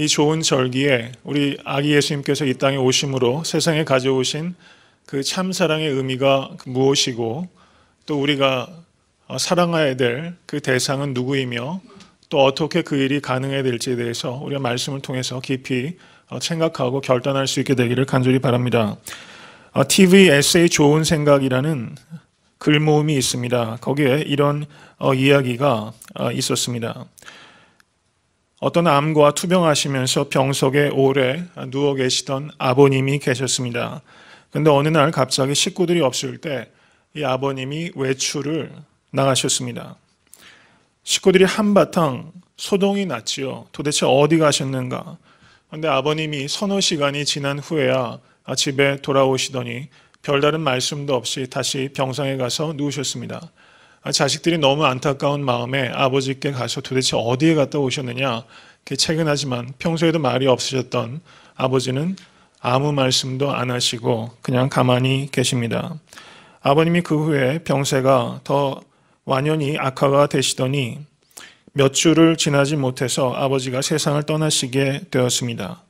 이 좋은 절기에 우리 아기 예수님께서 이 땅에 오심으로 세상에 가져오신 그 참사랑의 의미가 무엇이고 또 우리가 사랑해야 될 그 대상은 누구이며 또 어떻게 그 일이 가능해야 될지에 대해서 우리가 말씀을 통해서 깊이 생각하고 결단할 수 있게 되기를 간절히 바랍니다. TV 에세이 좋은 생각이라는 글모음이 있습니다. 거기에 이런 이야기가 있었습니다. 어떤 암과 투병하시면서 병석에 오래 누워 계시던 아버님이 계셨습니다. 그런데 어느 날 갑자기 식구들이 없을 때 이 아버님이 외출을 나가셨습니다. 식구들이 한바탕 소동이 났지요. 도대체 어디 가셨는가? 그런데 아버님이 서너 시간이 지난 후에야 집에 돌아오시더니 별다른 말씀도 없이 다시 병상에 가서 누우셨습니다. 자식들이 너무 안타까운 마음에 아버지께 가서 도대체 어디에 갔다 오셨느냐? 채근하지만 평소에도 말이 없으셨던 아버지는 아무 말씀도 안 하시고 그냥 가만히 계십니다. 아버님이 그 후에 병세가 더 완연히 악화가 되시더니 몇 주를 지나지 못해서 아버지가 세상을 떠나시게 되었습니다.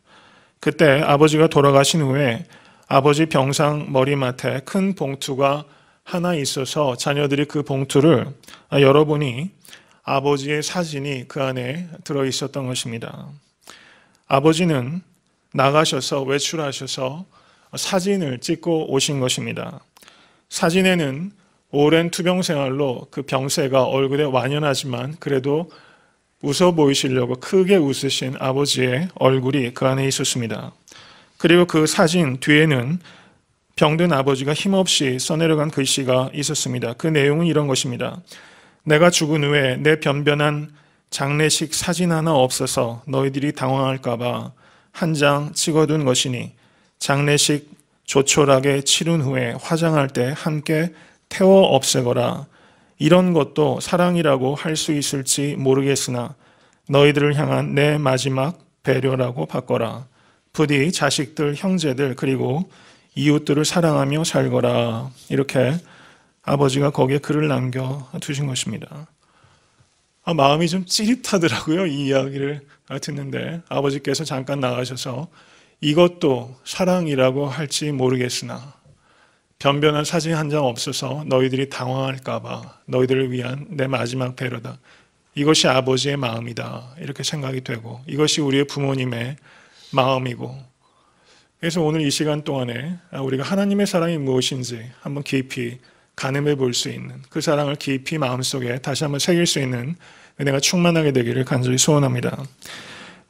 그때 아버지가 돌아가신 후에 아버지 병상 머리맡에 큰 봉투가 하나 있어서 자녀들이 그 봉투를 열어보니 아버지의 사진이 그 안에 들어있었던 것입니다. 아버지는 나가셔서 외출하셔서 사진을 찍고 오신 것입니다. 사진에는 오랜 투병 생활로 그 병세가 얼굴에 완연하지만 그래도 웃어 보이시려고 크게 웃으신 아버지의 얼굴이 그 안에 있었습니다. 그리고 그 사진 뒤에는 병든 아버지가 힘없이 써내려간 글씨가 있었습니다. 그 내용은 이런 것입니다. 내가 죽은 후에 내 변변한 장례식 사진 하나 없어서 너희들이 당황할까 봐 한 장 찍어둔 것이니 장례식 조촐하게 치른 후에 화장할 때 함께 태워 없애거라. 이런 것도 사랑이라고 할 수 있을지 모르겠으나 너희들을 향한 내 마지막 배려라고 바꿔라. 부디 자식들, 형제들 그리고 이웃들을 사랑하며 살거라. 이렇게 아버지가 거기에 글을 남겨두신 것입니다. 마음이 좀 찌릿하더라고요. 이 이야기를 듣는데 아버지께서 잠깐 나가셔서 이것도 사랑이라고 할지 모르겠으나 변변한 사진 한 장 없어서 너희들이 당황할까 봐 너희들을 위한 내 마지막 배려다. 이것이 아버지의 마음이다. 이렇게 생각이 되고 이것이 우리의 부모님의 마음이고 그래서 오늘 이 시간 동안에 우리가 하나님의 사랑이 무엇인지 한번 깊이 가늠해 볼 수 있는 그 사랑을 깊이 마음속에 다시 한번 새길 수 있는 은혜가 충만하게 되기를 간절히 소원합니다.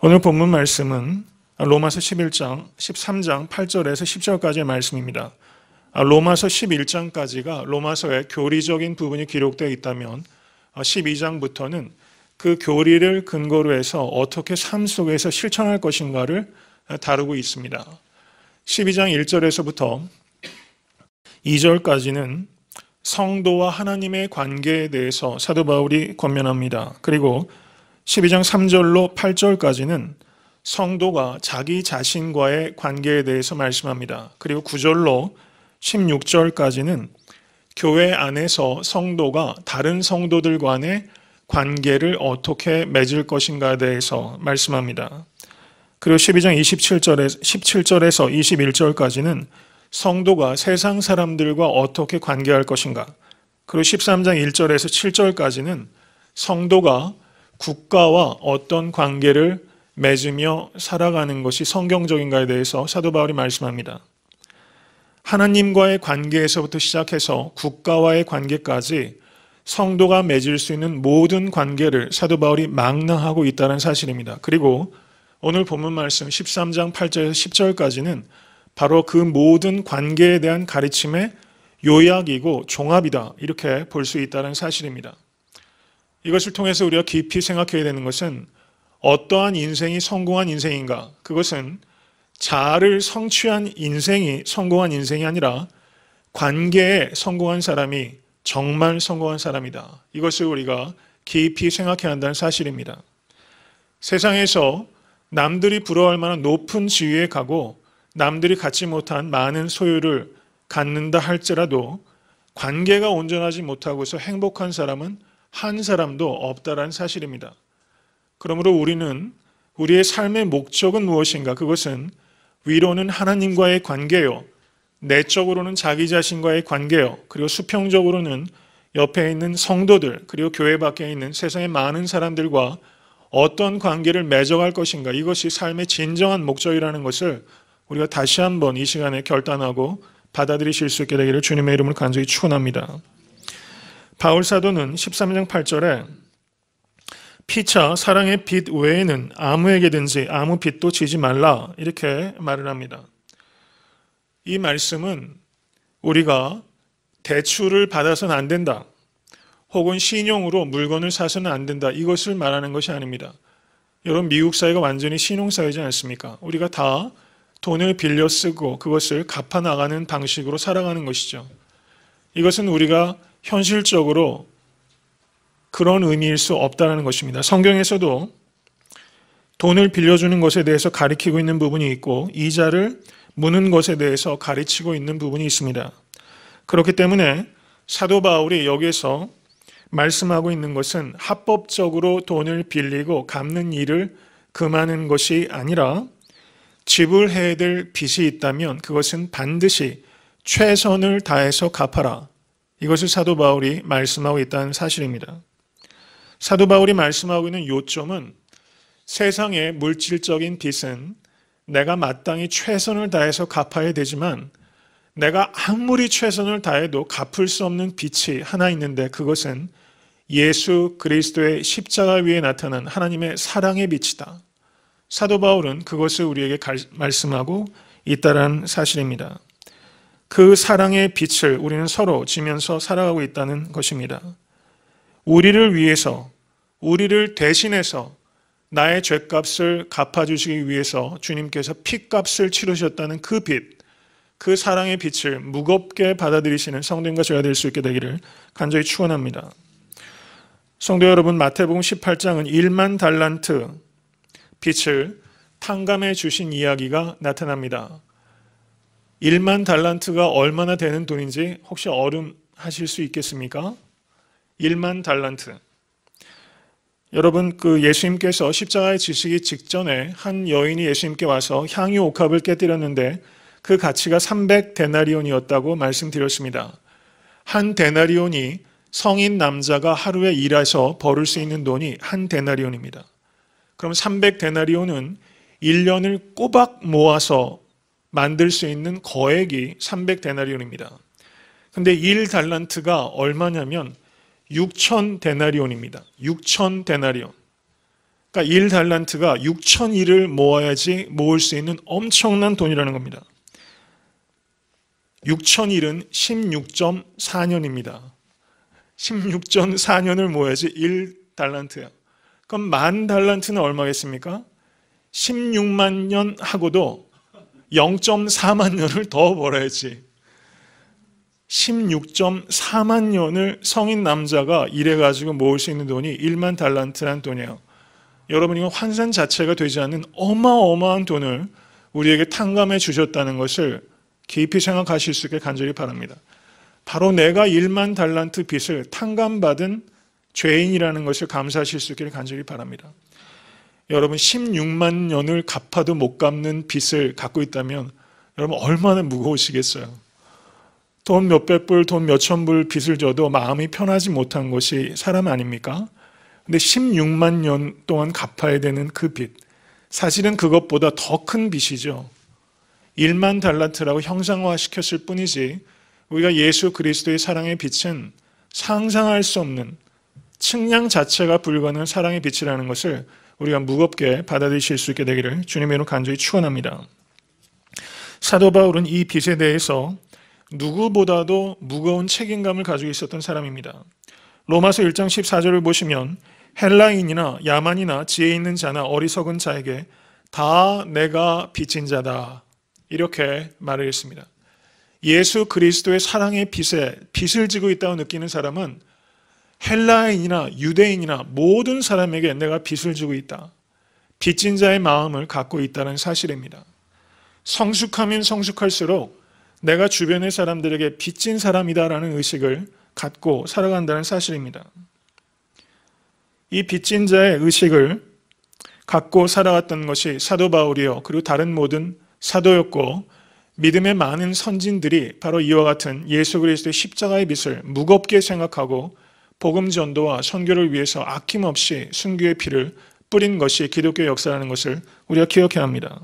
오늘 본문 말씀은 로마서 13장 8절에서 10절까지의 말씀입니다. 로마서 11장까지가 로마서의 교리적인 부분이 기록되어 있다면 12장부터는 그 교리를 근거로 해서 어떻게 삶 속에서 실천할 것인가를 다루고 있습니다. 12장 1절에서부터 2절까지는 성도와 하나님의 관계에 대해서 사도 바울이 권면합니다. 그리고 12장 3절로 8절까지는 성도가 자기 자신과의 관계에 대해서 말씀합니다. 그리고 9절로 16절까지는 교회 안에서 성도가 다른 성도들 간의 관계를 어떻게 맺을 것인가에 대해서 말씀합니다. 그리고 12장 17절에서 21절까지는 성도가 세상 사람들과 어떻게 관계할 것인가. 그리고 13장 1절에서 7절까지는 성도가 국가와 어떤 관계를 맺으며 살아가는 것이 성경적인가에 대해서 사도 바울이 말씀합니다. 하나님과의 관계에서부터 시작해서 국가와의 관계까지 성도가 맺을 수 있는 모든 관계를 사도 바울이 망라하고 있다는 사실입니다. 그리고 오늘 본문 말씀 13장 8절에서 10절까지는 바로 그 모든 관계에 대한 가르침의 요약이고 종합이다. 이렇게 볼 수 있다는 사실입니다. 이것을 통해서 우리가 깊이 생각해야 되는 것은 어떠한 인생이 성공한 인생인가? 그것은 자아를 성취한 인생이 성공한 인생이 아니라 관계에 성공한 사람이 정말 성공한 사람이다. 이것을 우리가 깊이 생각해야 한다는 사실입니다. 세상에서 남들이 부러워할 만한 높은 지위에 가고 남들이 갖지 못한 많은 소유를 갖는다 할지라도 관계가 온전하지 못하고서 행복한 사람은 한 사람도 없다라는 사실입니다. 그러므로 우리는 우리의 삶의 목적은 무엇인가? 그것은 위로는 하나님과의 관계요, 내적으로는 자기 자신과의 관계요, 그리고 수평적으로는 옆에 있는 성도들, 그리고 교회 밖에 있는 세상의 많은 사람들과 어떤 관계를 맺어갈 것인가, 이것이 삶의 진정한 목적이라는 것을 우리가 다시 한번 이 시간에 결단하고 받아들이실 수 있게 되기를 주님의 이름으로 간절히 축원합니다. 바울 사도는 13장 8절에 피차 사랑의 빛 외에는 아무에게든지 아무 빛도 지지 말라, 이렇게 말을 합니다. 이 말씀은 우리가 대출을 받아서는 안 된다, 혹은 신용으로 물건을 사서는 안 된다, 이것을 말하는 것이 아닙니다. 여러분, 미국 사회가 완전히 신용사회지 않습니까? 우리가 다 돈을 빌려 쓰고 그것을 갚아 나가는 방식으로 살아가는 것이죠. 이것은 우리가 현실적으로 그런 의미일 수 없다는 것입니다. 성경에서도 돈을 빌려주는 것에 대해서 가리키고 있는 부분이 있고 이자를 무는 것에 대해서 가르치고 있는 부분이 있습니다. 그렇기 때문에 사도 바울이 여기에서 말씀하고 있는 것은 합법적으로 돈을 빌리고 갚는 일을 금하는 것이 아니라 지불해야 될 빚이 있다면 그것은 반드시 최선을 다해서 갚아라, 이것을 사도 바울이 말씀하고 있다는 사실입니다. 사도 바울이 말씀하고 있는 요점은 세상의 물질적인 빚은 내가 마땅히 최선을 다해서 갚아야 되지만 내가 아무리 최선을 다해도 갚을 수 없는 빚이 하나 있는데 그것은 예수 그리스도의 십자가 위에 나타난 하나님의 사랑의 빛이다. 사도 바울은 그것을 우리에게 말씀하고 있다는 사실입니다. 그 사랑의 빛을 우리는 서로 지면서 살아가고 있다는 것입니다. 우리를 위해서, 우리를 대신해서 나의 죄값을 갚아주시기 위해서 주님께서 피값을 치르셨다는 그 빛, 그 사랑의 빛을 무겁게 받아들이시는 성도님과 저희가 될 수 있게 되기를 간절히 축원합니다. 성도 여러분, 마태복음 18장은 1만 달란트 빛을 탕감해 주신 이야기가 나타납니다. 1만 달란트가 얼마나 되는 돈인지 혹시 얼음하실 수 있겠습니까? 1만 달란트. 여러분, 그 예수님께서 십자가에 지시기 직전에 한 여인이 예수님께 와서 향유 옥합을 깨뜨렸는데 그 가치가 300데나리온이었다고 말씀드렸습니다. 한 데나리온이 성인 남자가 하루에 일해서 벌을 수 있는 돈이 한 데나리온입니다. 그럼 300데나리온은 1년을 꼬박 모아서 만들 수 있는 거액이 300데나리온입니다. 근데 1달란트가 얼마냐면 6,000데나리온입니다. 6,000데나리온. 그러니까 1달란트가 6,000일을 모아야지 모을 수 있는 엄청난 돈이라는 겁니다. 6,000일은 16.4년입니다. 16.4년을 모아야지 1달란트야. 그럼 10,000달란트는 얼마겠습니까? 16만 년 하고도 0.4만 년을 더 벌어야지. 16.4만 년을 성인 남자가 일해가지고 모을 수 있는 돈이 1만 달란트란 돈이에요. 여러분, 이건 환산 자체가 되지 않는 어마어마한 돈을 우리에게 탕감해 주셨다는 것을 깊이 생각하실 수 있게 간절히 바랍니다. 바로 내가 1만 달란트 빚을 탕감받은 죄인이라는 것을 감사하실 수 있기를 간절히 바랍니다. 여러분, 16만 년을 갚아도 못 갚는 빚을 갖고 있다면 여러분 얼마나 무거우시겠어요. 돈 몇백 불, 돈 몇천 불 빚을 져도 마음이 편하지 못한 것이 사람 아닙니까? 근데 16만 년 동안 갚아야 되는 그 빚, 사실은 그것보다 더 큰 빚이죠. 1만 달란트라고 형상화시켰을 뿐이지 우리가 예수 그리스도의 사랑의 빛은 상상할 수 없는, 측량 자체가 불가능한 사랑의 빛이라는 것을 우리가 무겁게 받아들이실 수 있게 되기를 주님의 이름으로 간절히 축원합니다. 사도 바울은 이 빛에 대해서 누구보다도 무거운 책임감을 가지고 있었던 사람입니다. 로마서 1장 14절을 보시면 헬라인이나 야만이나 지혜 있는 자나 어리석은 자에게 다 내가 빚진 자다, 이렇게 말을 했습니다. 예수 그리스도의 사랑의 빛에 빚을 지고 있다고 느끼는 사람은 헬라인이나 유대인이나 모든 사람에게 내가 빚을 지고 있다, 빚진 자의 마음을 갖고 있다는 사실입니다. 성숙하면 성숙할수록 내가 주변의 사람들에게 빚진 사람이다라는 의식을 갖고 살아간다는 사실입니다. 이 빚진 자의 의식을 갖고 살아왔던 것이 사도 바울이요 그리고 다른 모든 사도였고, 믿음의 많은 선진들이 바로 이와 같은 예수 그리스도의 십자가의 빛을 무겁게 생각하고 복음 전도와 선교를 위해서 아낌없이 순교의 피를 뿌린 것이 기독교의 역사라는 것을 우리가 기억해야 합니다.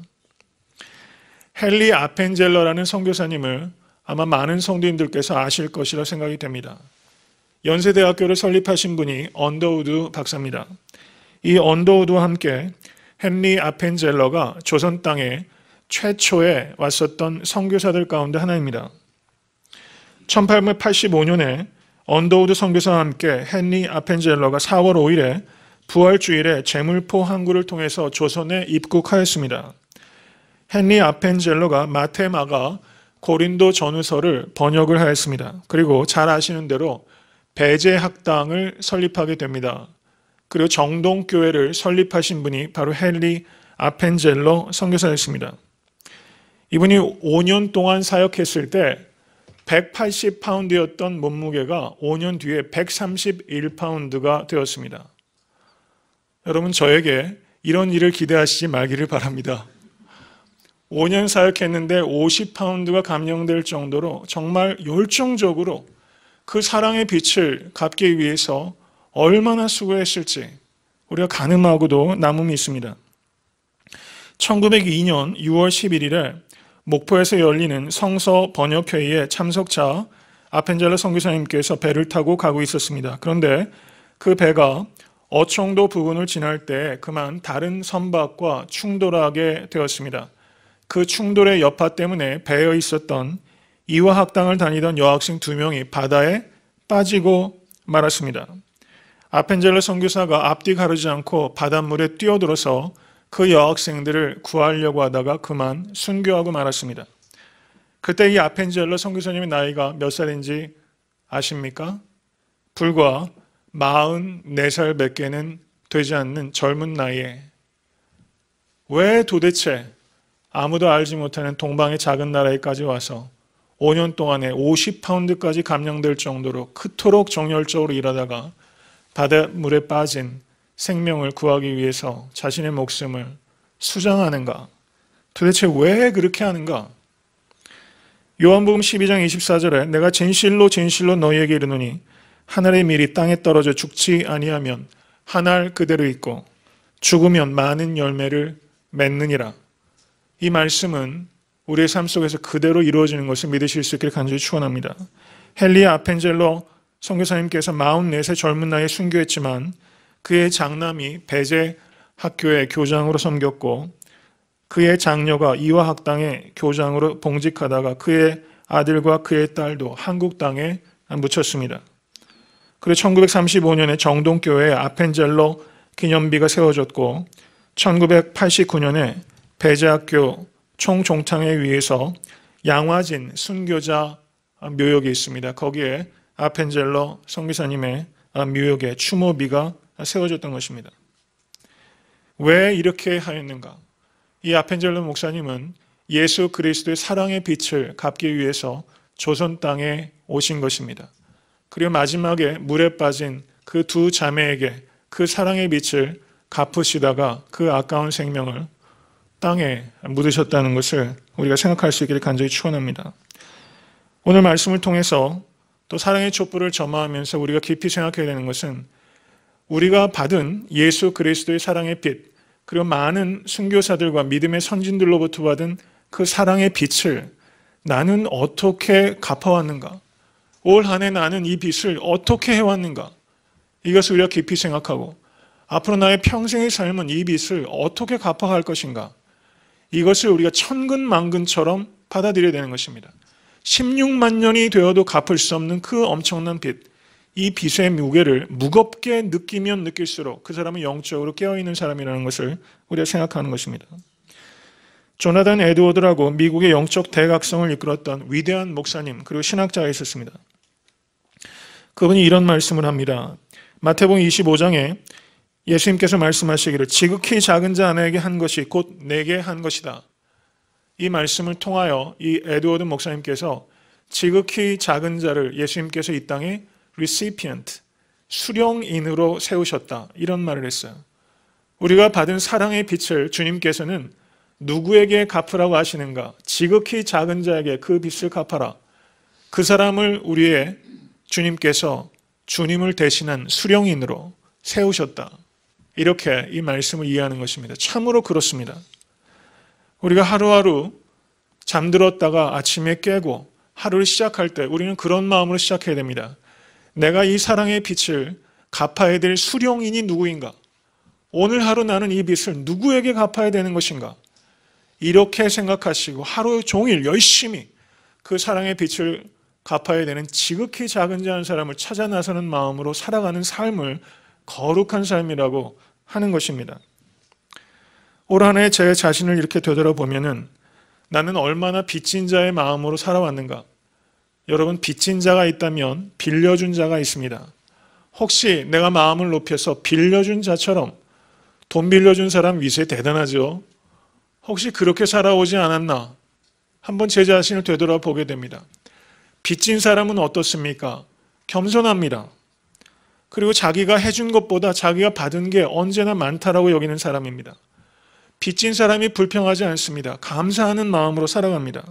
헨리 아펜젤러라는 선교사님을 아마 많은 성도님들께서 아실 것이라 생각이 됩니다. 연세대학교를 설립하신 분이 언더우드 박사입니다. 이 언더우드와 함께 헨리 아펜젤러가 조선 땅에 최초에 왔었던 선교사들 가운데 하나입니다. 1885년에 언더우드 선교사와 함께 헨리 아펜젤러가 4월 5일에 부활주일에 제물포 항구를 통해서 조선에 입국하였습니다. 헨리 아펜젤러가 마태, 마가, 고린도 전후서를 번역을 하였습니다. 그리고 잘 아시는 대로 배제학당을 설립하게 됩니다. 그리고 정동교회를 설립하신 분이 바로 헨리 아펜젤러 선교사였습니다. 이분이 5년 동안 사역했을 때 180파운드였던 몸무게가 5년 뒤에 131파운드가 되었습니다. 여러분, 저에게 이런 일을 기대하시지 말기를 바랍니다. 5년 사역했는데 50파운드가 감량될 정도로 정말 열정적으로 그 사랑의 빛을 갚기 위해서 얼마나 수고했을지 우리가 가늠하고도 남음이 있습니다. 1902년 6월 11일에 목포에서 열리는 성서 번역회의에 참석자 아펜젤러 선교사님께서 배를 타고 가고 있었습니다. 그런데 그 배가 어청도 부근을 지날 때 그만 다른 선박과 충돌하게 되었습니다. 그 충돌의 여파 때문에 배에 있었던 이화학당을 다니던 여학생 2명이 바다에 빠지고 말았습니다. 아펜젤러 선교사가 앞뒤 가르지 않고 바닷물에 뛰어들어서 그 여학생들을 구하려고 하다가 그만 순교하고 말았습니다. 그때 이 아펜젤러 선교사님의 나이가 몇 살인지 아십니까? 불과 44살 몇 개는 되지 않는 젊은 나이에 왜 도대체 아무도 알지 못하는 동방의 작은 나라에까지 와서 5년 동안에 50파운드까지 감량될 정도로 그토록 정열적으로 일하다가 바닷물에 빠진 생명을 구하기 위해서 자신의 목숨을 수장하는가? 도대체 왜 그렇게 하는가? 요한복음 12장 24절에 내가 진실로 진실로 너희에게 이르노니 하늘의 밀이 땅에 떨어져 죽지 아니하면 한 알 그대로 있고 죽으면 많은 열매를 맺느니라. 이 말씀은 우리의 삶 속에서 그대로 이루어지는 것을 믿으실 수 있기를 간절히 축원합니다. 헨리 아펜젤러 선교사님께서 44세 젊은 나이에 순교했지만 그의 장남이 배제 학교의 교장으로 섬겼고 그의 장녀가 이화학당의 교장으로 봉직하다가 그의 아들과 그의 딸도 한국 땅에 묻혔습니다. 그리고 1935년에 정동교회에 아펜젤러 기념비가 세워졌고 1989년에 배제학교 총종탕에 위해서 양화진 순교자 묘역이 있습니다. 거기에 아펜젤러 선교사님의 묘역에 추모비가 세워졌던 것입니다. 왜 이렇게 하였는가? 이 아펜젤러 목사님은 예수 그리스도의 사랑의 빛을 갚기 위해서 조선 땅에 오신 것입니다. 그리고 마지막에 물에 빠진 그 두 자매에게 그 사랑의 빛을 갚으시다가 그 아까운 생명을 땅에 묻으셨다는 것을 우리가 생각할 수 있기를 간절히 축원합니다. 오늘 말씀을 통해서 또 사랑의 촛불을 점화하면서 우리가 깊이 생각해야 되는 것은 우리가 받은 예수 그리스도의 사랑의 빛, 그리고 많은 순교사들과 믿음의 선진들로부터 받은 그 사랑의 빛을 나는 어떻게 갚아왔는가? 올 한 해 나는 이 빛을 어떻게 해왔는가? 이것을 우리가 깊이 생각하고 앞으로 나의 평생의 삶은 이 빛을 어떻게 갚아갈 것인가? 이것을 우리가 천근만근처럼 받아들여야 되는 것입니다. 16만 년이 되어도 갚을 수 없는 그 엄청난 빛, 이 빛의 무게를 무겁게 느끼면 느낄수록 그 사람은 영적으로 깨어있는 사람이라는 것을 우리가 생각하는 것입니다. 조나단 에드워드라고 미국의 영적 대각성을 이끌었던 위대한 목사님 그리고 신학자가 있었습니다. 그분이 이런 말씀을 합니다. 마태복음 25장에 예수님께서 말씀하시기를 지극히 작은 자 하나에게 한 것이 곧 내게 한 것이다. 이 말씀을 통하여 이 에드워드 목사님께서 지극히 작은 자를 예수님께서 이 땅에 recipient, 수령인으로 세우셨다. 이런 말을 했어요. 우리가 받은 사랑의 빛을 주님께서는 누구에게 갚으라고 하시는가? 지극히 작은 자에게 그 빛을 갚아라. 그 사람을 우리의 주님께서 주님을 대신한 수령인으로 세우셨다. 이렇게 이 말씀을 이해하는 것입니다. 참으로 그렇습니다. 우리가 하루하루 잠들었다가 아침에 깨고 하루를 시작할 때 우리는 그런 마음으로 시작해야 됩니다. 내가 이 사랑의 빛을 갚아야 될 수령인이 누구인가? 오늘 하루 나는 이 빛을 누구에게 갚아야 되는 것인가? 이렇게 생각하시고 하루 종일 열심히 그 사랑의 빛을 갚아야 되는 지극히 작은 자 한 사람을 찾아 나서는 마음으로 살아가는 삶을 거룩한 삶이라고 하는 것입니다. 올 한 해 제 자신을 이렇게 되돌아보면은 나는 얼마나 빚진 자의 마음으로 살아왔는가? 여러분, 빚진 자가 있다면 빌려준 자가 있습니다. 혹시 내가 마음을 높여서 빌려준 자처럼 돈 빌려준 사람 위세 대단하죠? 혹시 그렇게 살아오지 않았나? 한번 제 자신을 되돌아보게 됩니다. 빚진 사람은 어떻습니까? 겸손합니다. 그리고 자기가 해준 것보다 자기가 받은 게 언제나 많다라고 여기는 사람입니다. 빚진 사람이 불평하지 않습니다. 감사하는 마음으로 살아갑니다.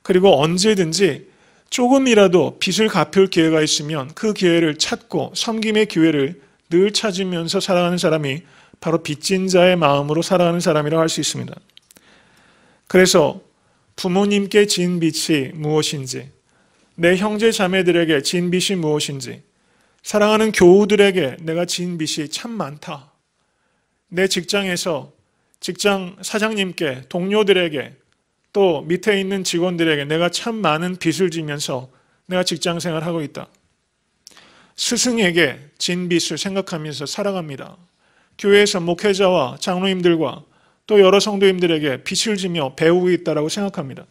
그리고 언제든지 조금이라도 빚을 갚을 기회가 있으면 그 기회를 찾고 섬김의 기회를 늘 찾으면서 살아가는 사람이 바로 빚진 자의 마음으로 살아가는 사람이라고 할 수 있습니다. 그래서 부모님께 진 빚이 무엇인지, 내 형제 자매들에게 진 빚이 무엇인지, 사랑하는 교우들에게 내가 진 빚이 참 많다. 내 직장에서 직장 사장님께, 동료들에게, 또 밑에 있는 직원들에게 내가 참 많은 빚을 지면서 내가 직장 생활하고 있다. 스승에게 진 빚을 생각하면서 살아갑니다. 교회에서 목회자와 장로님들과 또 여러 성도님들에게 빚을 지며 배우고 있다고 생각합니다.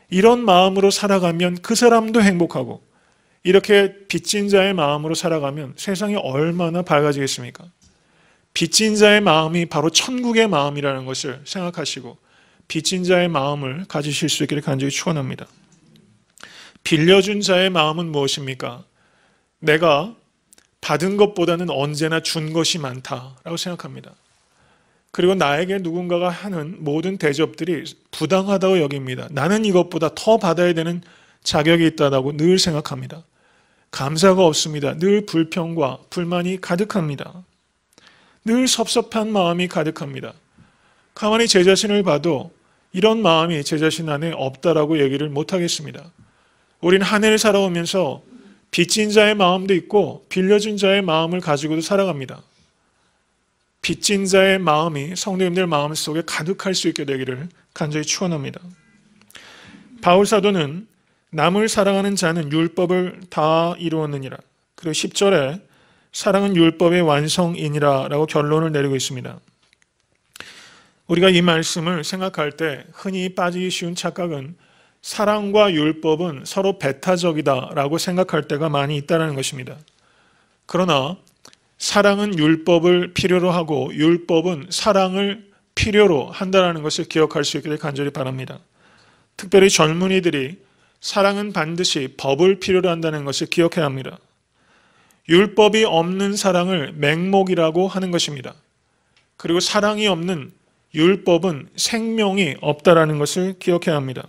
이런 마음으로 살아가면 그 사람도 행복하고, 이렇게 빚진 자의 마음으로 살아가면 세상이 얼마나 밝아지겠습니까? 빚진 자의 마음이 바로 천국의 마음이라는 것을 생각하시고 빚진 자의 마음을 가지실 수 있기를 간절히 축원합니다. 빌려준 자의 마음은 무엇입니까? 내가 받은 것보다는 언제나 준 것이 많다라고 생각합니다. 그리고 나에게 누군가가 하는 모든 대접들이 부당하다고 여깁니다. 나는 이것보다 더 받아야 되는 자격이 있다고 늘 생각합니다. 감사가 없습니다. 늘 불평과 불만이 가득합니다. 늘 섭섭한 마음이 가득합니다. 가만히 제 자신을 봐도 이런 마음이 제 자신 안에 없다라고 얘기를 못하겠습니다. 우린 한 해를 살아오면서 빚진 자의 마음도 있고 빌려준 자의 마음을 가지고도 살아갑니다. 빚진 자의 마음이 성도님들 마음 속에 가득할 수 있게 되기를 간절히 축원합니다. 바울 사도는 남을 사랑하는 자는 율법을 다 이루었느니라. 그리고 10절에 사랑은 율법의 완성이니라 라고 결론을 내리고 있습니다. 우리가 이 말씀을 생각할 때 흔히 빠지기 쉬운 착각은 사랑과 율법은 서로 배타적이다라고 생각할 때가 많이 있다는 것입니다. 그러나 사랑은 율법을 필요로 하고 율법은 사랑을 필요로 한다는 것을 기억할 수 있기를 간절히 바랍니다. 특별히 젊은이들이 사랑은 반드시 법을 필요로 한다는 것을 기억해야 합니다. 율법이 없는 사랑을 맹목이라고 하는 것입니다. 그리고 사랑이 없는 율법은 생명이 없다라는 것을 기억해야 합니다.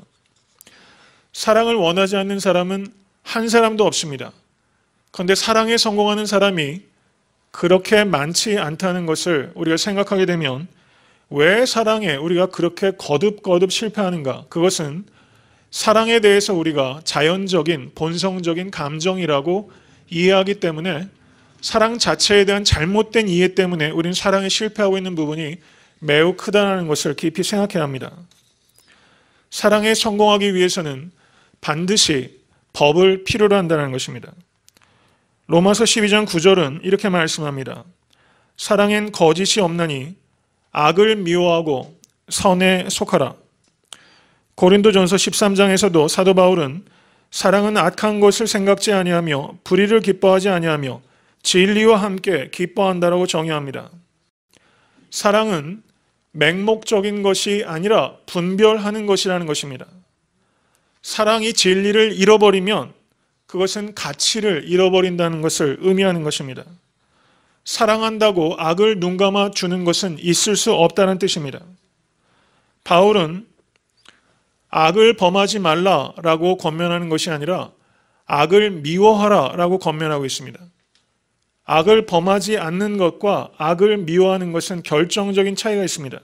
사랑을 원하지 않는 사람은 한 사람도 없습니다. 그런데 사랑에 성공하는 사람이 그렇게 많지 않다는 것을 우리가 생각하게 되면 왜 사랑에 우리가 그렇게 거듭거듭 실패하는가? 그것은 사랑에 대해서 우리가 자연적인 본성적인 감정이라고 이해하기 때문에 사랑 자체에 대한 잘못된 이해 때문에 우리는 사랑에 실패하고 있는 부분이 매우 크다는 것을 깊이 생각해야 합니다. 사랑에 성공하기 위해서는 반드시 법을 필요로 한다는 것입니다. 로마서 12장 9절은 이렇게 말씀합니다. 사랑엔 거짓이 없나니 악을 미워하고 선에 속하라. 고린도전서 13장에서도 사도 바울은 사랑은 악한 것을 생각지 아니하며 불의를 기뻐하지 아니하며 진리와 함께 기뻐한다라고 정의합니다. 사랑은 맹목적인 것이 아니라 분별하는 것이라는 것입니다. 사랑이 진리를 잃어버리면 그것은 가치를 잃어버린다는 것을 의미하는 것입니다. 사랑한다고 악을 눈감아 주는 것은 있을 수 없다는 뜻입니다. 바울은 악을 범하지 말라라고 권면하는 것이 아니라 악을 미워하라라고 권면하고 있습니다. 악을 범하지 않는 것과 악을 미워하는 것은 결정적인 차이가 있습니다.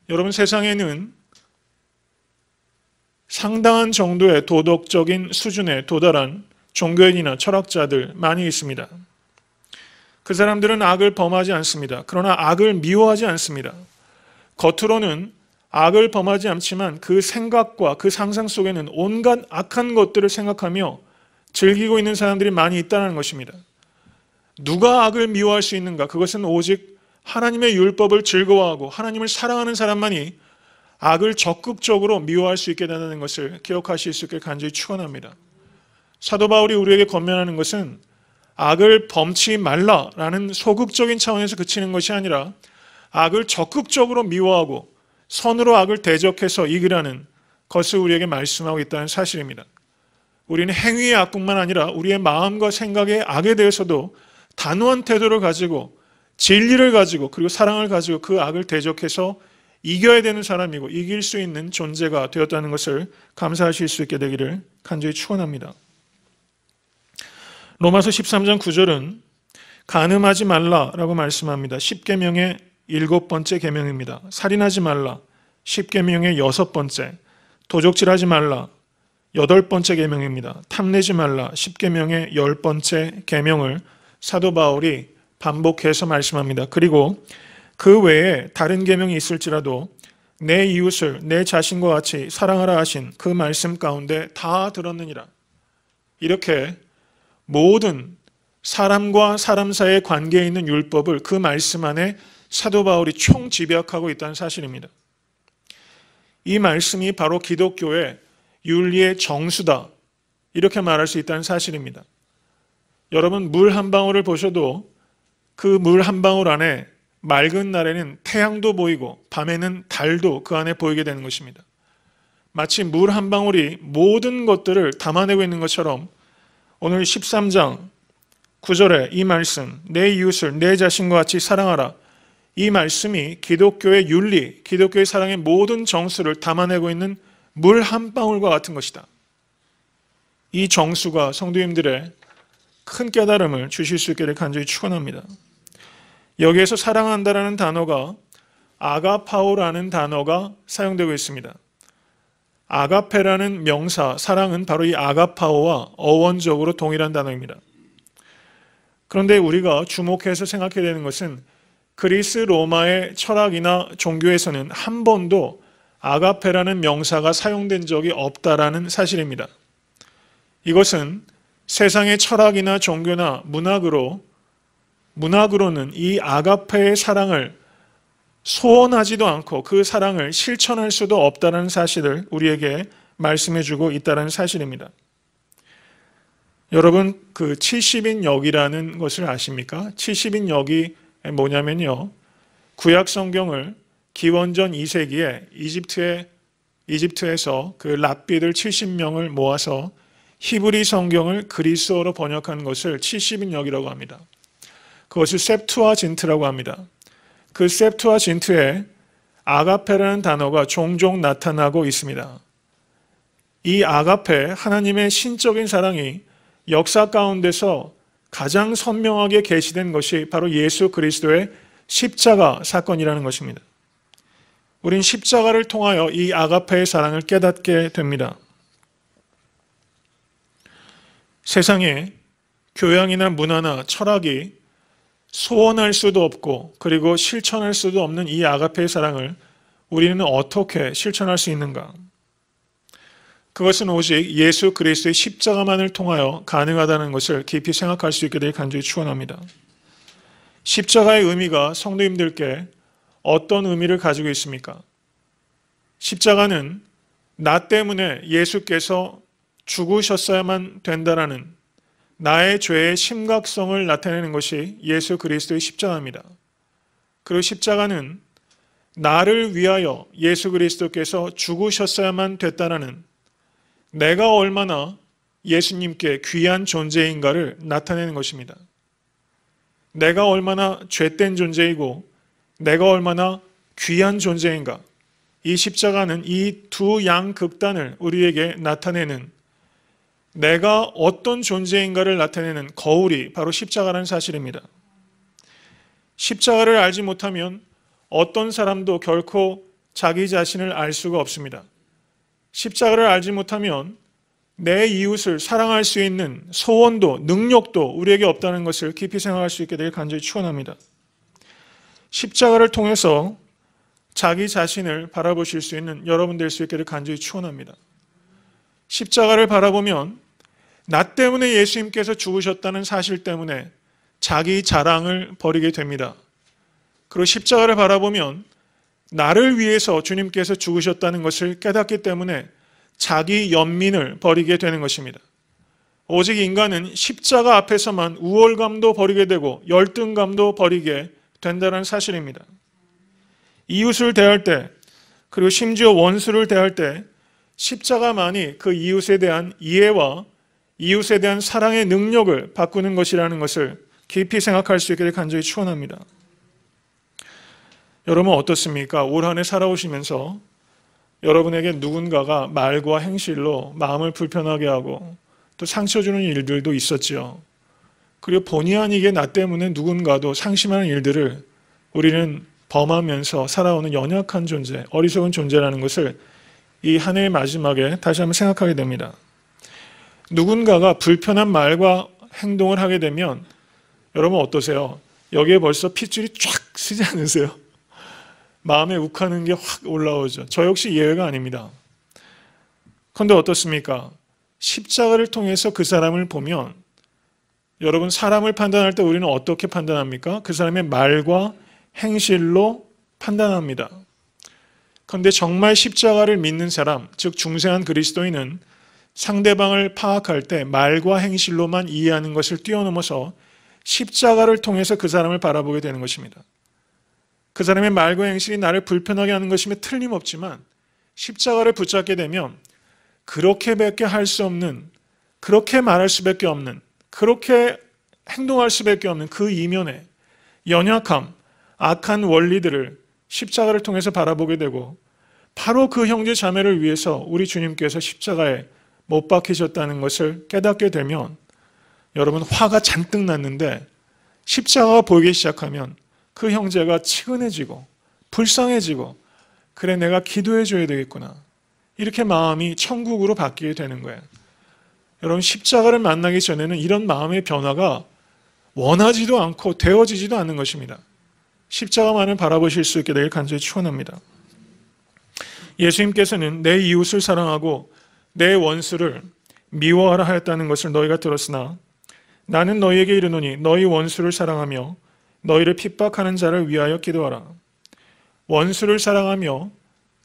여러분, 세상에는 상당한 정도의 도덕적인 수준에 도달한 종교인이나 철학자들 많이 있습니다. 그 사람들은 악을 범하지 않습니다. 그러나 악을 미워하지 않습니다. 겉으로는 악을 범하지 않지만 그 생각과 그 상상 속에는 온갖 악한 것들을 생각하며 즐기고 있는 사람들이 많이 있다는 것입니다. 누가 악을 미워할 수 있는가? 그것은 오직 하나님의 율법을 즐거워하고 하나님을 사랑하는 사람만이 악을 적극적으로 미워할 수 있게 된다는 것을 기억하실 수 있게 간절히 축원합니다. 사도 바울이 우리에게 권면하는 것은 악을 범치 말라라는 소극적인 차원에서 그치는 것이 아니라 악을 적극적으로 미워하고 선으로 악을 대적해서 이기라는 것을 우리에게 말씀하고 있다는 사실입니다. 우리는 행위의 악뿐만 아니라 우리의 마음과 생각의 악에 대해서도 단호한 태도를 가지고 진리를 가지고 그리고 사랑을 가지고 그 악을 대적해서 이겨야 되는 사람이고 이길 수 있는 존재가 되었다는 것을 감사하실 수 있게 되기를 간절히 축원합니다. 로마서 13장 9절은 간음하지 말라라고 말씀합니다. 10계명의 7번째 계명입니다. 살인하지 말라 10계명의 6번째, 도적질하지 말라 8번째 계명입니다. 탐내지 말라 10계명의 10번째 계명을 사도 바울이 반복해서 말씀합니다. 그리고 그 외에 다른 계명이 있을지라도 내 이웃을 내 자신과 같이 사랑하라 하신 그 말씀 가운데 다 들었느니라. 이렇게 모든 사람과 사람 사이의 관계에 있는 율법을 그 말씀 안에 사도 바울이 총집약하고 있다는 사실입니다. 이 말씀이 바로 기독교의 윤리의 정수다. 이렇게 말할 수 있다는 사실입니다. 여러분, 물 한 방울을 보셔도 그 물 한 방울 안에 맑은 날에는 태양도 보이고 밤에는 달도 그 안에 보이게 되는 것입니다. 마치 물 한 방울이 모든 것들을 담아내고 있는 것처럼 오늘 13장 9절에 이 말씀, 내 이웃을 내 자신과 같이 사랑하라. 이 말씀이 기독교의 윤리, 기독교의 사랑의 모든 정수를 담아내고 있는 물 한 방울과 같은 것이다. 이 정수가 성도님들의 큰 깨달음을 주실 수 있기를 간절히 축원합니다. 여기에서 사랑한다라는 단어가 아가파오라는 단어가 사용되고 있습니다. 아가페라는 명사, 사랑은 바로 이 아가파오와 어원적으로 동일한 단어입니다. 그런데 우리가 주목해서 생각해야 되는 것은 그리스 로마의 철학이나 종교에서는 한 번도 아가페라는 명사가 사용된 적이 없다라는 사실입니다. 이것은 세상의 철학이나 종교나 문학으로는 이 아가페의 사랑을 소원하지도 않고 그 사랑을 실천할 수도 없다는 사실을 우리에게 말씀해주고 있다는 사실입니다. 여러분, 그 70인 역이라는 것을 아십니까? 70인 역이 뭐냐면요, 구약 성경을 기원전 2세기에 이집트에서 그 랍비들 70명을 모아서 히브리 성경을 그리스어로 번역한 것을 70인 역이라고 합니다. 그것을 셉투아진트라고 합니다. 그 셉투아진트에 아가페라는 단어가 종종 나타나고 있습니다. 이 아가페, 하나님의 신적인 사랑이 역사 가운데서 가장 선명하게 계시된 것이 바로 예수 그리스도의 십자가 사건이라는 것입니다. 우린 십자가를 통하여 이 아가페의 사랑을 깨닫게 됩니다. 세상에 교양이나 문화나 철학이 소원할 수도 없고 그리고 실천할 수도 없는 이 아가페의 사랑을 우리는 어떻게 실천할 수 있는가? 그것은 오직 예수 그리스도의 십자가만을 통하여 가능하다는 것을 깊이 생각할 수 있게 되길 간절히 축원합니다. 십자가의 의미가 성도님들께 어떤 의미를 가지고 있습니까? 십자가는 나 때문에 예수께서 죽으셨어야만 된다라는 나의 죄의 심각성을 나타내는 것이 예수 그리스도의 십자가입니다. 그리고 십자가는 나를 위하여 예수 그리스도께서 죽으셨어야만 됐다라는 내가 얼마나 예수님께 귀한 존재인가를 나타내는 것입니다. 내가 얼마나 죄된 존재이고 내가 얼마나 귀한 존재인가. 이 십자가는 이 두 양극단을 우리에게 나타내는, 내가 어떤 존재인가를 나타내는 거울이 바로 십자가라는 사실입니다. 십자가를 알지 못하면 어떤 사람도 결코 자기 자신을 알 수가 없습니다. 십자가를 알지 못하면 내 이웃을 사랑할 수 있는 소원도 능력도 우리에게 없다는 것을 깊이 생각할 수 있게 되길 간절히 축원합니다. 십자가를 통해서 자기 자신을 바라보실 수 있는 여러분 될 수 있기를 간절히 축원합니다. 십자가를 바라보면 나 때문에 예수님께서 죽으셨다는 사실 때문에 자기 자랑을 버리게 됩니다. 그리고 십자가를 바라보면 나를 위해서 주님께서 죽으셨다는 것을 깨닫기 때문에 자기 연민을 버리게 되는 것입니다. 오직 인간은 십자가 앞에서만 우월감도 버리게 되고 열등감도 버리게 된다는 사실입니다. 이웃을 대할 때, 그리고 심지어 원수를 대할 때 십자가만이 그 이웃에 대한 이해와 이웃에 대한 사랑의 능력을 바꾸는 것이라는 것을 깊이 생각할 수 있기를 간절히 축원합니다. 여러분 어떻습니까? 올 한 해 살아오시면서 여러분에게 누군가가 말과 행실로 마음을 불편하게 하고 또 상처 주는 일들도 있었지요. 그리고 본의 아니게 나 때문에 누군가도 상심하는 일들을 우리는 범하면서 살아오는 연약한 존재, 어리석은 존재라는 것을 이 한 해의 마지막에 다시 한번 생각하게 됩니다. 누군가가 불편한 말과 행동을 하게 되면 여러분 어떠세요? 여기에 벌써 핏줄이 쫙 쓰지 않으세요? 마음에 욱하는 게 확 올라오죠. 저 역시 예외가 아닙니다. 그런데 어떻습니까? 십자가를 통해서 그 사람을 보면 여러분 사람을 판단할 때 우리는 어떻게 판단합니까? 그 사람의 말과 행실로 판단합니다. 그런데 정말 십자가를 믿는 사람, 즉 중생한 그리스도인은 상대방을 파악할 때 말과 행실로만 이해하는 것을 뛰어넘어서 십자가를 통해서 그 사람을 바라보게 되는 것입니다. 그 사람의 말과 행실이 나를 불편하게 하는 것이며 틀림없지만 십자가를 붙잡게 되면 그렇게밖에 할 수 없는, 그렇게 말할 수밖에 없는, 그렇게 행동할 수밖에 없는 그 이면에 연약함, 악한 원리들을 십자가를 통해서 바라보게 되고 바로 그 형제 자매를 위해서 우리 주님께서 십자가에 못 박히셨다는 것을 깨닫게 되면 여러분 화가 잔뜩 났는데 십자가가 보이기 시작하면 그 형제가 치근해지고 불쌍해지고 그래 내가 기도해 줘야 되겠구나 이렇게 마음이 천국으로 바뀌게 되는 거예요. 여러분 십자가를 만나기 전에는 이런 마음의 변화가 원하지도 않고 되어지지도 않는 것입니다. 십자가만을 바라보실 수 있게 되길 간절히 축원합니다. 예수님께서는 내 이웃을 사랑하고 내 원수를 미워하라 하였다는 것을 너희가 들었으나 나는 너희에게 이르노니 너희 원수를 사랑하며 너희를 핍박하는 자를 위하여 기도하라. 원수를 사랑하며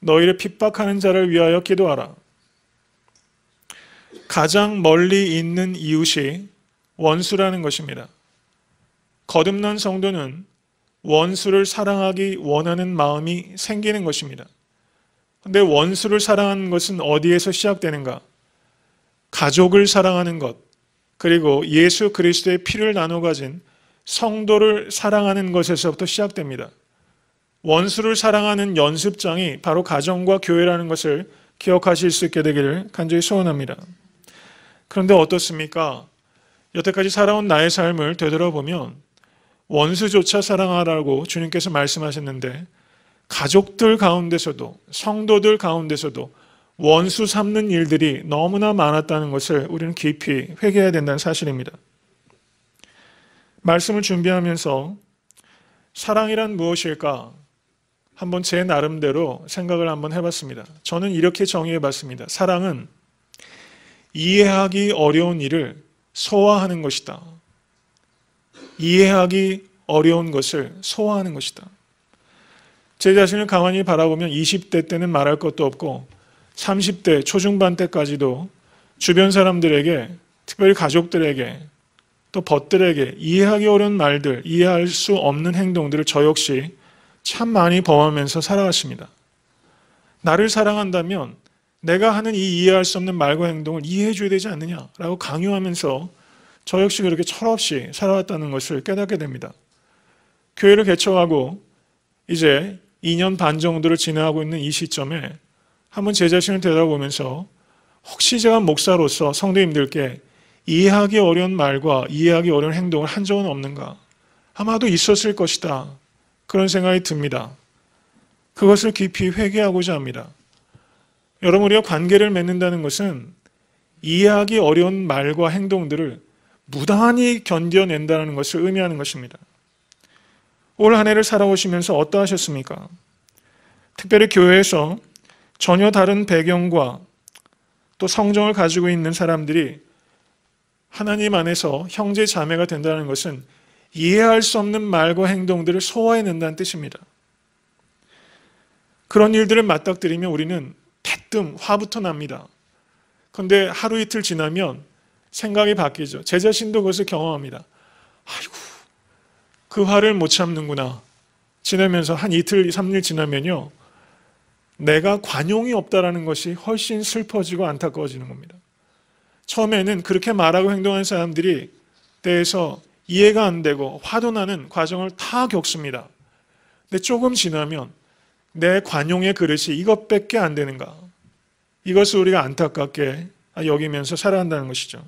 너희를 핍박하는 자를 위하여 기도하라. 가장 멀리 있는 이웃이 원수라는 것입니다. 거듭난 성도는 원수를 사랑하기 원하는 마음이 생기는 것입니다. 그런데 원수를 사랑하는 것은 어디에서 시작되는가? 가족을 사랑하는 것, 그리고 예수 그리스도의 피를 나눠 가진 성도를 사랑하는 것에서부터 시작됩니다. 원수를 사랑하는 연습장이 바로 가정과 교회라는 것을 기억하실 수 있게 되기를 간절히 소원합니다. 그런데 어떻습니까? 여태까지 살아온 나의 삶을 되돌아보면 원수조차 사랑하라고 주님께서 말씀하셨는데 가족들 가운데서도 성도들 가운데서도 원수 삼는 일들이 너무나 많았다는 것을 우리는 깊이 회개해야 된다는 사실입니다. 말씀을 준비하면서 사랑이란 무엇일까? 한번 제 나름대로 생각을 한번 해봤습니다. 저는 이렇게 정의해봤습니다. 사랑은 이해하기 어려운 일을 소화하는 것이다. 이해하기 어려운 것을 소화하는 것이다. 제 자신을 가만히 바라보면 20대 때는 말할 것도 없고 30대 초중반 때까지도 주변 사람들에게, 특별히 가족들에게, 또 벗들에게 이해하기 어려운 말들, 이해할 수 없는 행동들을 저 역시 참 많이 범하면서 살아왔습니다. 나를 사랑한다면 내가 하는 이 이해할 수 없는 말과 행동을 이해해 줘야 되지 않느냐라고 강요하면서 저 역시 그렇게 철없이 살아왔다는 것을 깨닫게 됩니다. 교회를 개척하고 이제 2년 반 정도를 지나고 있는 이 시점에 한번 제 자신을 되돌아보면서 혹시 제가 목사로서 성도님들께 이해하기 어려운 말과 이해하기 어려운 행동을 한 적은 없는가? 아마도 있었을 것이다. 그런 생각이 듭니다. 그것을 깊이 회개하고자 합니다. 여러분, 우리가 관계를 맺는다는 것은 이해하기 어려운 말과 행동들을 무단히 견뎌낸다는 것을 의미하는 것입니다. 올 한 해를 살아오시면서 어떠하셨습니까? 특별히 교회에서 전혀 다른 배경과 또 성정을 가지고 있는 사람들이 하나님 안에서 형제 자매가 된다는 것은 이해할 수 없는 말과 행동들을 소화해낸다는 뜻입니다. 그런 일들을 맞닥뜨리면 우리는 대뜸 화부터 납니다. 그런데 하루 이틀 지나면 생각이 바뀌죠. 제 자신도 그것을 경험합니다. 아이고, 그 화를 못 참는구나. 지나면서 한 이틀, 3일 지나면요, 내가 관용이 없다라는 것이 훨씬 슬퍼지고 안타까워지는 겁니다. 처음에는 그렇게 말하고 행동하는 사람들이 대해서 이해가 안 되고 화도 나는 과정을 다 겪습니다. 근데 조금 지나면 내 관용의 그릇이 이것밖에 안 되는가? 이것을 우리가 안타깝게 여기면서 살아간다는 것이죠.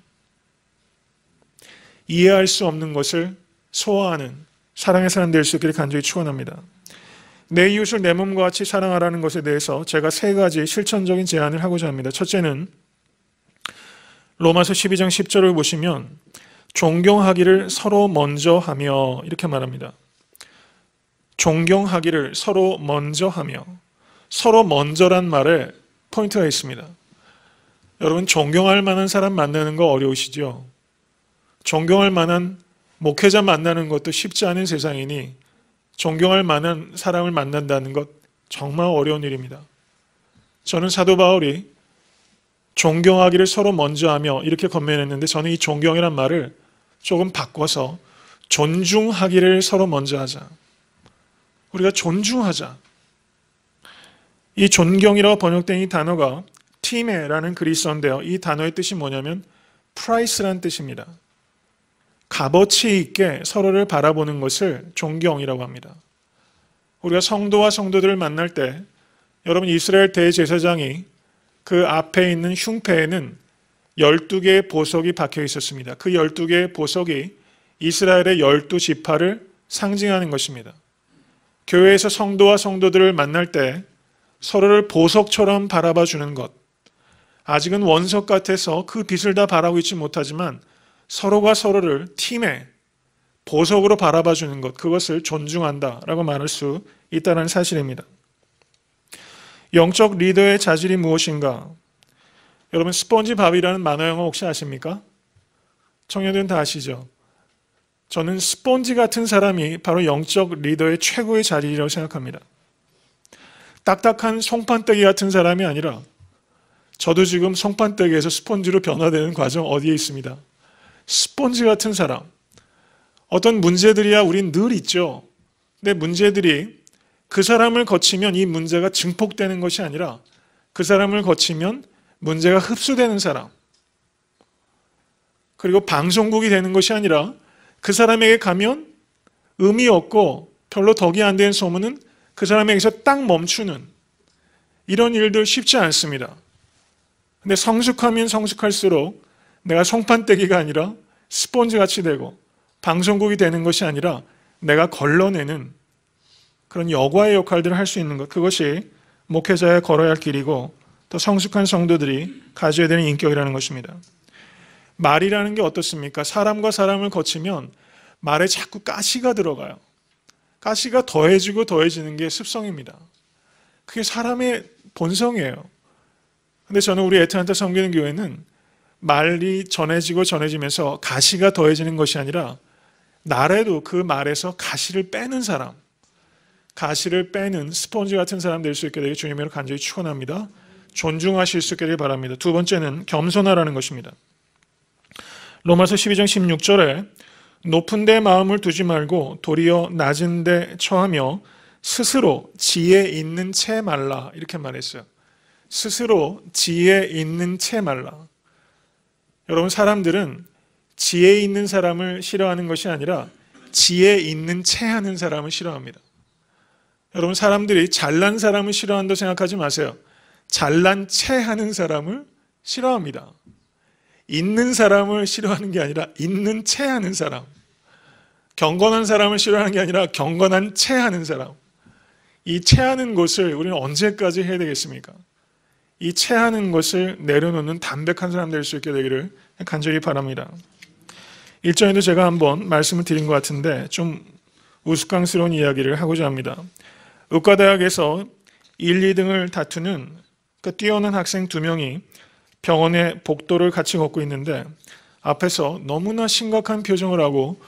이해할 수 없는 것을 소화하는 사랑의 사람 될 수 있기를 간절히 축원합니다. 내 이웃을 내 몸과 같이 사랑하라는 것에 대해서 제가 3가지 실천적인 제안을 하고자 합니다. 첫째는 로마서 12장 10절을 보시면 존경하기를 서로 먼저 하며 이렇게 말합니다. 존경하기를 서로 먼저 하며, 서로 먼저란 말에 포인트가 있습니다. 여러분, 존경할 만한 사람 만나는 거 어려우시죠? 존경할 만한 목회자 만나는 것도 쉽지 않은 세상이니 존경할 만한 사람을 만난다는 것 정말 어려운 일입니다. 저는 사도 바울이 존경하기를 서로 먼저 하며 이렇게 권면했는데, 저는 이 존경이란 말을 조금 바꿔서 존중하기를 서로 먼저 하자. 우리가 존중하자. 이 존경이라고 번역된 이 단어가 티메라는 그리스어인데요. 이 단어의 뜻이 뭐냐면 프라이스라는 뜻입니다. 값어치 있게 서로를 바라보는 것을 존경이라고 합니다. 우리가 성도와 성도들을 만날 때 여러분, 이스라엘 대제사장이 그 앞에 있는 흉패에는 12개의 보석이 박혀 있었습니다. 그 12개의 보석이 이스라엘의 12지파를 상징하는 것입니다. 교회에서 성도와 성도들을 만날 때 서로를 보석처럼 바라봐 주는 것, 아직은 원석 같아서 그 빛을 다 바라고 있지 못하지만 서로가 서로를 팀의 보석으로 바라봐 주는 것, 그것을 존중한다라고 말할 수 있다는 사실입니다. 영적 리더의 자질이 무엇인가? 여러분, 스폰지밥이라는 만화 영화 혹시 아십니까? 청년들은 다 아시죠? 저는 스폰지 같은 사람이 바로 영적 리더의 최고의 자리라고 생각합니다. 딱딱한 송판떼기 같은 사람이 아니라, 저도 지금 송판떼기에서 스폰지로 변화되는 과정 어디에 있습니다. 스폰지 같은 사람. 어떤 문제들이야 우린 늘 있죠. 근데 문제들이 그 사람을 거치면 이 문제가 증폭되는 것이 아니라 그 사람을 거치면 문제가 흡수되는 사람. 그리고 방송국이 되는 것이 아니라 그 사람에게 가면 의미 없고 별로 덕이 안 되는 소문은 그 사람에게서 딱 멈추는, 이런 일들 쉽지 않습니다. 근데 성숙하면 성숙할수록 내가 송판떼기가 아니라 스폰지같이 되고 방송국이 되는 것이 아니라 내가 걸러내는 그런 여과의 역할들을 할 수 있는 것, 그것이 목회자의 걸어야 할 길이고 또 성숙한 성도들이 가져야 되는 인격이라는 것입니다. 말이라는 게 어떻습니까? 사람과 사람을 거치면 말에 자꾸 가시가 들어가요. 가시가 더해지고 더해지는 게 습성입니다. 그게 사람의 본성이에요. 근데 저는 우리 애틀랜타 섬기는 교회는 말이 전해지고 전해지면서 가시가 더해지는 것이 아니라 나래도 그 말에서 가시를 빼는 사람, 가시를 빼는 스폰지 같은 사람 될 수 있게 되길 주님으로 간절히 축원합니다. 존중하실 수 있기를 바랍니다. 두 번째는 겸손하라는 것입니다. 로마서 12장 16절에 높은 데 마음을 두지 말고 도리어 낮은 데 처하며 스스로 지혜 있는 채 말라, 이렇게 말했어요. 스스로 지혜 있는 채 말라. 여러분, 사람들은 지혜 있는 사람을 싫어하는 것이 아니라 지혜 있는 채 하는 사람을 싫어합니다. 여러분, 사람들이 잘난 사람을 싫어한다고 생각하지 마세요. 잘난 채 하는 사람을 싫어합니다. 있는 사람을 싫어하는 게 아니라 있는 채 하는 사람. 경건한 사람을 싫어하는 게 아니라 경건한 채 하는 사람. 이 채하는 것을 우리는 언제까지 해야 되겠습니까? 이 채하는 것을 내려놓는 담백한 사람 될 수 있게 되기를 간절히 바랍니다. 일전에도 제가 한번 말씀을 드린 것 같은데 좀 우스꽝스러운 이야기를 하고자 합니다. 의과대학에서 1, 2등을 다투는 뛰어난 학생 2명이 병원에 복도를 같이 걷고 있는데 앞에서 너무나 심각한 표정을 하고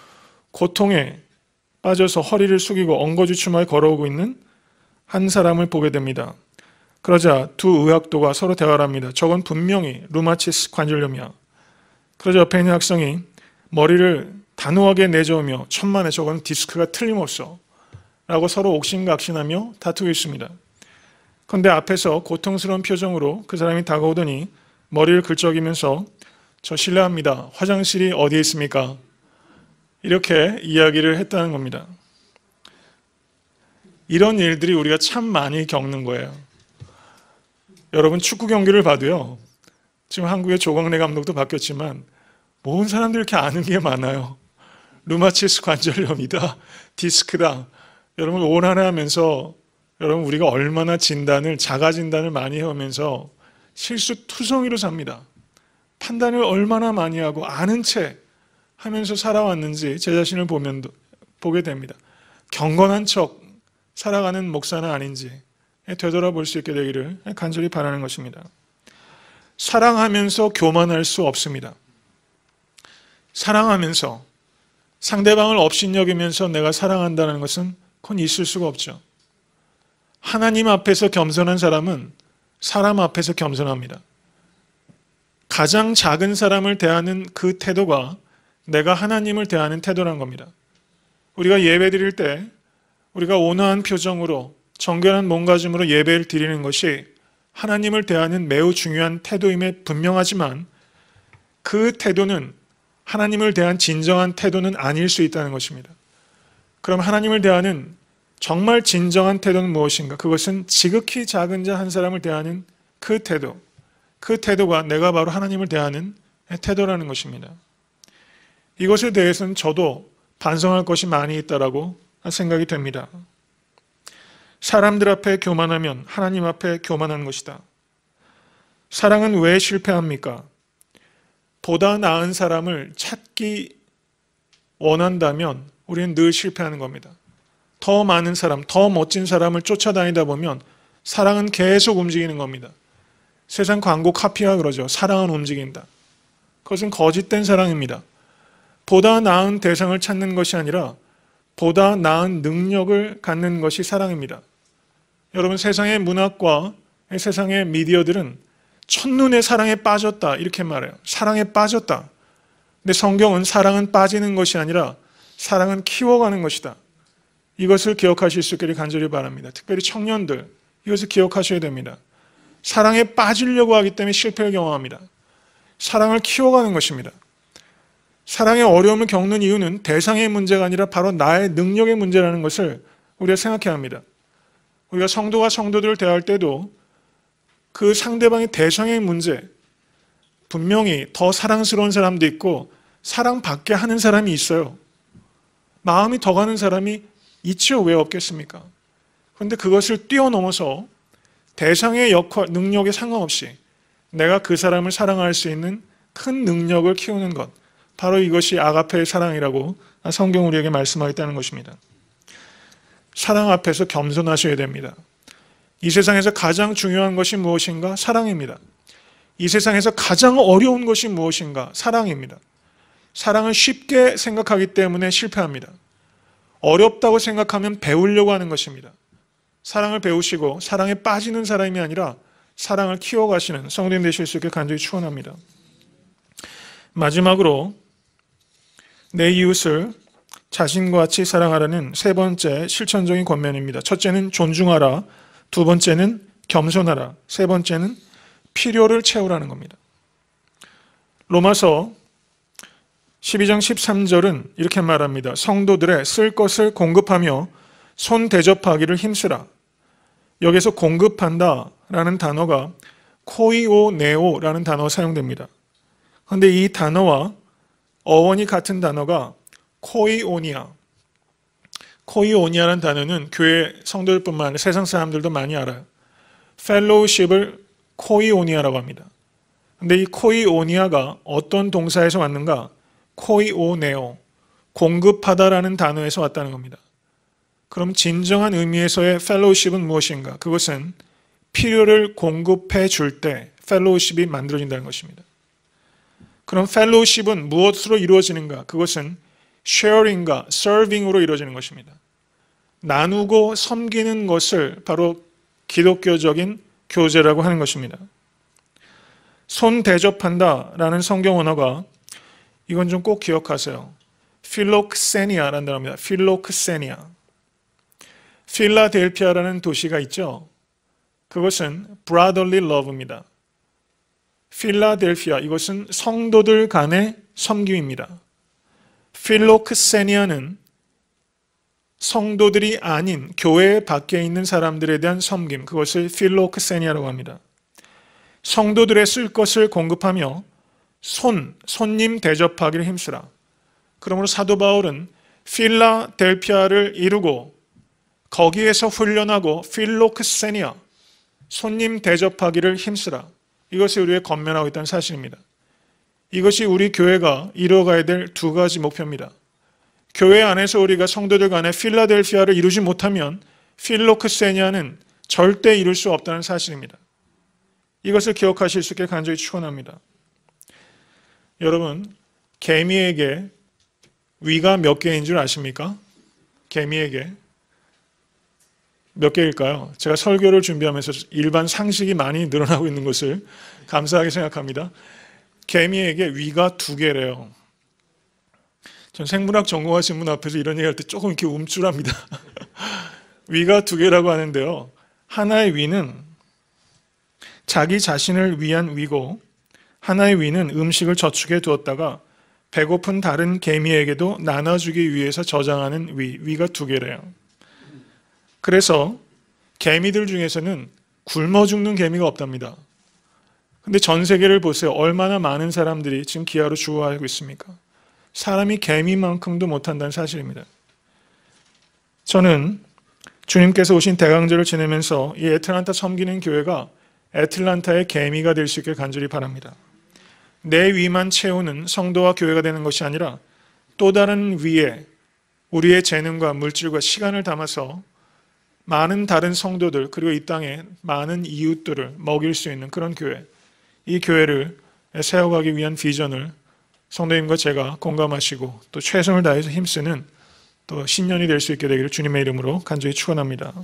고통에 빠져서 허리를 숙이고 엉거주춤하게 걸어오고 있는 한 사람을 보게 됩니다. 그러자 두 의학도가 서로 대화를 합니다. 저건 분명히 루마티스 관절염이야. 그러자 옆에 있는 학생이 머리를 단호하게 내저으며 천만에 저건 디스크가 틀림없어 라고 서로 옥신각신하며 다투고 있습니다. 그런데 앞에서 고통스러운 표정으로 그 사람이 다가오더니 머리를 긁적이면서 저 실례합니다. 화장실이 어디에 있습니까? 이렇게 이야기를 했다는 겁니다. 이런 일들이 우리가 참 많이 겪는 거예요. 여러분, 축구 경기를 봐도요. 지금 한국의 조광래 감독도 바뀌었지만 모든 사람들이 이렇게 아는 게 많아요. 루마티스 관절염이다. 디스크다. 여러분, 올 한 해 하면서 여러분 우리가 얼마나 자가 진단을 많이 해오면서 실수투성이로 삽니다. 판단을 얼마나 많이 하고 아는 채 하면서 살아왔는지 제 자신을 보게 됩니다. 경건한 척 살아가는 목사는 아닌지 되돌아볼 수 있게 되기를 간절히 바라는 것입니다. 사랑하면서 교만할 수 없습니다. 사랑하면서 상대방을 업신여기면서 내가 사랑한다는 것은 그건 있을 수가 없죠. 하나님 앞에서 겸손한 사람은 사람 앞에서 겸손합니다. 가장 작은 사람을 대하는 그 태도가 내가 하나님을 대하는 태도란 겁니다. 우리가 예배 드릴 때 우리가 온화한 표정으로 정결한 몸가짐으로 예배를 드리는 것이 하나님을 대하는 매우 중요한 태도임에 분명하지만 그 태도는 하나님을 대한 진정한 태도는 아닐 수 있다는 것입니다. 그럼 하나님을 대하는 정말 진정한 태도는 무엇인가? 그것은 지극히 작은 자 한 사람을 대하는 그 태도. 그 태도가 내가 바로 하나님을 대하는 태도라는 것입니다. 이것에 대해서는 저도 반성할 것이 많이 있다라고 생각이 됩니다. 사람들 앞에 교만하면 하나님 앞에 교만한 것이다. 사랑은 왜 실패합니까? 보다 나은 사람을 찾기 원한다면 우리는 늘 실패하는 겁니다. 더 많은 사람, 더 멋진 사람을 쫓아다니다 보면 사랑은 계속 움직이는 겁니다. 세상 광고 카피가 그러죠. 사랑은 움직인다. 그것은 거짓된 사랑입니다. 보다 나은 대상을 찾는 것이 아니라 보다 나은 능력을 갖는 것이 사랑입니다. 여러분, 세상의 문학과 세상의 미디어들은 첫눈에 사랑에 빠졌다 이렇게 말해요. 사랑에 빠졌다. 근데 성경은 사랑은 빠지는 것이 아니라 사랑은 키워가는 것이다. 이것을 기억하실 수 있기를 간절히 바랍니다. 특별히 청년들, 이것을 기억하셔야 됩니다. 사랑에 빠지려고 하기 때문에 실패를 경험합니다. 사랑을 키워가는 것입니다. 사랑의 어려움을 겪는 이유는 대상의 문제가 아니라 바로 나의 능력의 문제라는 것을 우리가 생각해야 합니다. 우리가 성도가 성도들을 대할 때도 그 상대방의 대상의 문제, 분명히 더 사랑스러운 사람도 있고 사랑받게 하는 사람이 있어요. 마음이 더 가는 사람이 있죠. 왜 없겠습니까? 그런데 그것을 뛰어넘어서 대상의 능력에 상관없이 내가 그 사람을 사랑할 수 있는 큰 능력을 키우는 것, 바로 이것이 아가페의 사랑이라고 성경 우리에게 말씀하겠다는 것입니다. 사랑 앞에서 겸손하셔야 됩니다. 이 세상에서 가장 중요한 것이 무엇인가? 사랑입니다. 이 세상에서 가장 어려운 것이 무엇인가? 사랑입니다. 사랑을 쉽게 생각하기 때문에 실패합니다. 어렵다고 생각하면 배우려고 하는 것입니다. 사랑을 배우시고 사랑에 빠지는 사람이 아니라 사랑을 키워가시는 성도님 되실 수 있게 간절히 축원합니다. 마지막으로 내 이웃을 자신과 같이 사랑하라는 세 번째 실천적인 권면입니다. 첫째는 존중하라, 두 번째는 겸손하라, 세 번째는 필요를 채우라는 겁니다. 로마서 12장 13절은 이렇게 말합니다. 성도들의 쓸 것을 공급하며 손 대접하기를 힘쓰라. 여기서 공급한다라는 단어가 코이오네오라는 단어가 사용됩니다. 그런데 이 단어와 어원이 같은 단어가 코이오니아. 코이오니아라는 단어는 교회 성도들뿐만 아니라 세상 사람들도 많이 알아요. 펠로우십을 코이오니아라고 합니다. 그런데 이 코이오니아가 어떤 동사에서 왔는가? 코이오네오, 공급하다라는 단어에서 왔다는 겁니다. 그럼 진정한 의미에서의 펠로우십은 무엇인가? 그것은 필요를 공급해 줄 때 펠로우십이 만들어진다는 것입니다. 그럼 펠로우십은 무엇으로 이루어지는가? 그것은 sharing과 serving으로 이루어지는 것입니다. 나누고 섬기는 것을 바로 기독교적인 교제라고 하는 것입니다. 손 대접한다라는 성경 언어가 이건 좀 꼭 기억하세요. 필록세니아라는 단어입니다. 필록세니아. 필라델피아라는 도시가 있죠. 그것은 brotherly love입니다. 필라델피아, 이것은 성도들 간의 섬김입니다. 필록세니아는 성도들이 아닌 교회 밖에 있는 사람들에 대한 섬김, 그것을 필록세니아라고 합니다. 성도들의 쓸 것을 공급하며 손님 대접하기를 힘쓰라. 그러므로 사도 바울은 필라델피아를 이루고 거기에서 훈련하고 필록세니아, 손님 대접하기를 힘쓰라. 이것이 우리의 권면하고 있다는 사실입니다. 이것이 우리 교회가 이루어가야 될 두 가지 목표입니다. 교회 안에서 우리가 성도들 간에 필라델피아를 이루지 못하면 필록세니아는 절대 이룰 수 없다는 사실입니다. 이것을 기억하실 수 있게 간절히 축원합니다. 여러분, 개미에게 위가 몇 개인 줄 아십니까? 개미에게 몇 개일까요? 제가 설교를 준비하면서 일반 상식이 많이 늘어나고 있는 것을 감사하게 생각합니다. 개미에게 위가 2개래요. 전 생물학 전공하신 분 앞에서 이런 얘기할 때 조금 이렇게 움찔합니다. 위가 2개라고 하는데요. 하나의 위는 자기 자신을 위한 위고, 하나의 위는 음식을 저축해 두었다가 배고픈 다른 개미에게도 나눠주기 위해서 저장하는 위가 2개래요. 그래서 개미들 중에서는 굶어 죽는 개미가 없답니다. 근데 전 세계를 보세요. 얼마나 많은 사람들이 지금 기아로 죽어가고 있습니까? 사람이 개미만큼도 못한다는 사실입니다. 저는 주님께서 오신 대강절을 지내면서 이 애틀란타 섬기는 교회가 애틀란타의 개미가 될 수 있게 간절히 바랍니다. 내 위만 채우는 성도와 교회가 되는 것이 아니라 또 다른 위에 우리의 재능과 물질과 시간을 담아서 많은 다른 성도들, 그리고 이 땅에 많은 이웃들을 먹일 수 있는 그런 교회, 이 교회를 세워가기 위한 비전을 성도님과 제가 공감하시고 또 최선을 다해서 힘쓰는 또 신년이 될 수 있게 되기를 주님의 이름으로 간절히 축원합니다.